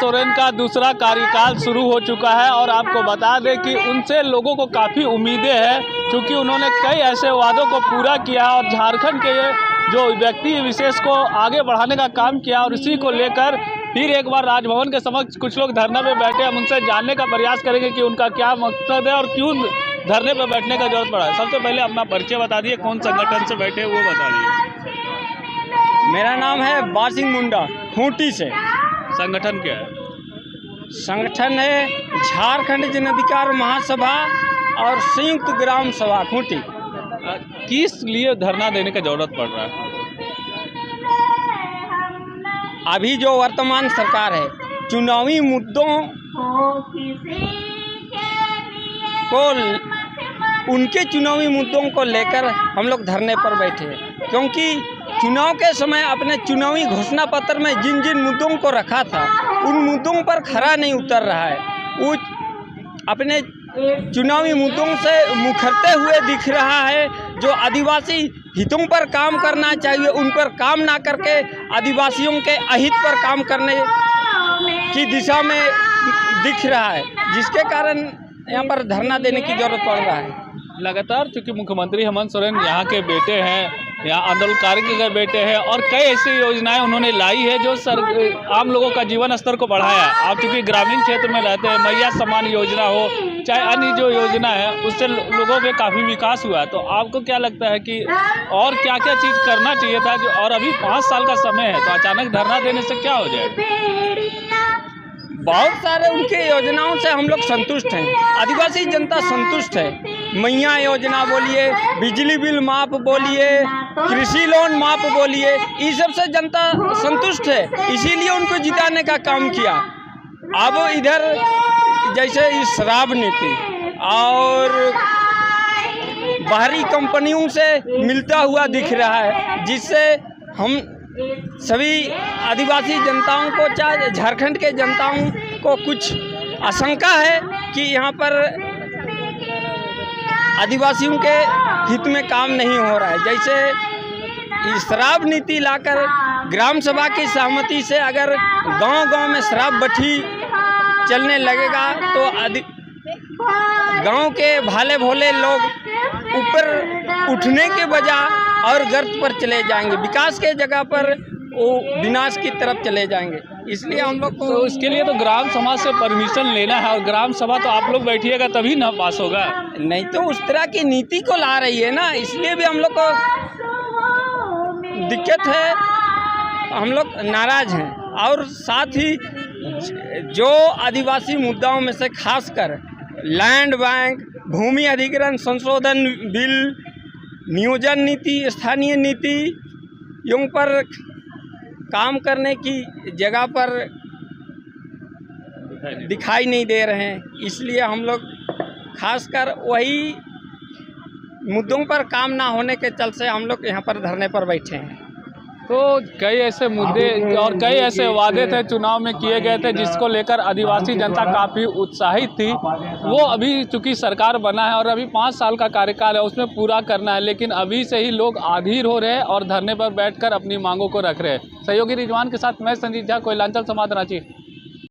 सोरेन का दूसरा कार्यकाल शुरू हो चुका है और आपको बता दें कि उनसे लोगों को काफ़ी उम्मीदें हैं, क्योंकि उन्होंने कई ऐसे वादों को पूरा किया और झारखंड के जो व्यक्ति विशेष को आगे बढ़ाने का काम किया। और इसी को लेकर फिर एक बार राजभवन के समक्ष कुछ लोग धरने पे बैठे। हम उनसे जानने का प्रयास करेंगे कि उनका क्या मकसद है और क्यों धरने पे बैठने का जरूरत पड़ा है। सबसे पहले अपना परिचय बता दिए, कौन संगठन से बैठे वो बता दिए। मेरा नाम है बार सिंह मुंडा, खूंटी से। संगठन क्या है? संगठन है झारखंड जन अधिकार महासभा और संयुक्त ग्राम सभा खूंटी। किस लिए धरना देने का जरूरत पड़ रहा है? अभी जो वर्तमान सरकार है, चुनावी मुद्दों को उनके चुनावी मुद्दों को लेकर हम लोग धरने पर बैठे हैं, क्योंकि चुनाव के समय अपने चुनावी घोषणा पत्र में जिन जिन मुद्दों को रखा था उन मुद्दों पर खरा नहीं उतर रहा है। वो अपने चुनावी मुद्दों से मुखरते हुए दिख रहा है। जो आदिवासी हितों पर काम करना चाहिए उन पर काम ना करके आदिवासियों के अहित पर काम करने की दिशा में दिख रहा है, जिसके कारण यहाँ पर धरना देने की जरूरत पड़ रहा है। लगातार चूँकि मुख्यमंत्री हेमंत सोरेन यहाँ के बेटे हैं, यहाँ आंदोलनकारी के बेटे हैं और कई ऐसी योजनाएं उन्होंने लाई है जो आम लोगों का जीवन स्तर को बढ़ाया। आप चूँकि ग्रामीण क्षेत्र में रहते हैं, मैया सम्मान योजना हो चाहे अन्य जो योजना है उससे लोगों में काफ़ी विकास हुआ है। तो आपको क्या लगता है कि और क्या क्या चीज़ करना चाहिए था जो, और अभी 5 साल का समय है तो अचानक धरना देने से क्या हो जाए? बहुत सारे उनके योजनाओं से हम लोग संतुष्ट हैं, आदिवासी जनता संतुष्ट है। मैया योजना बोलिए, बिजली बिल माफ बोलिए, कृषि लोन माफ बोलिए, इस सब से जनता संतुष्ट है, इसीलिए उनको जिताने का काम किया। अब इधर जैसे इस शराब नीति और बाहरी कंपनियों से मिलता हुआ दिख रहा है, जिससे हम सभी आदिवासी जनताओं को, चाहे झारखंड के जनताओं को कुछ आशंका है कि यहाँ पर आदिवासियों के हित में काम नहीं हो रहा है। जैसे शराब नीति लाकर ग्राम सभा की सहमति से अगर गांव-गांव में शराब भट्टी चलने लगेगा तो गांव के भाले भोले लोग ऊपर उठने के बजाय और गर्त पर चले जाएंगे, विकास के जगह पर वो विनाश की तरफ चले जाएंगे। इसलिए हम लोग को तो इसके लिए तो ग्राम सभा से परमिशन लेना है, और ग्राम सभा तो आप लोग बैठिएगा तभी ना पास होगा। नहीं तो उस तरह की नीति को ला रही है ना, इसलिए भी हम लोग को दिक्कत है, हम लोग नाराज हैं। और साथ ही जो आदिवासी मुद्दाओं में से खासकर लैंड बैंक, भूमि अधिग्रहण संशोधन बिल, नियोजन नीति, स्थानीय नीति, यूं पर काम करने की जगह पर दिखाई नहीं दे रहे हैं। इसलिए हम लोग खासकर वही मुद्दों पर काम ना होने के चलते से हम लोग यहाँ पर धरने पर बैठे हैं। तो कई ऐसे मुद्दे और कई ऐसे वादे थे चुनाव में किए गए थे जिसको लेकर आदिवासी जनता काफ़ी उत्साहित थी। वो अभी चूंकि सरकार बना है और अभी 5 साल का कार्यकाल है उसमें पूरा करना है, लेकिन अभी से ही लोग अधीर हो रहे हैं और धरने पर बैठकर अपनी मांगों को रख रहे हैं। सहयोगी रिजवान के साथ मैं संजीत झा, कोयलांचल संवाद, रांची।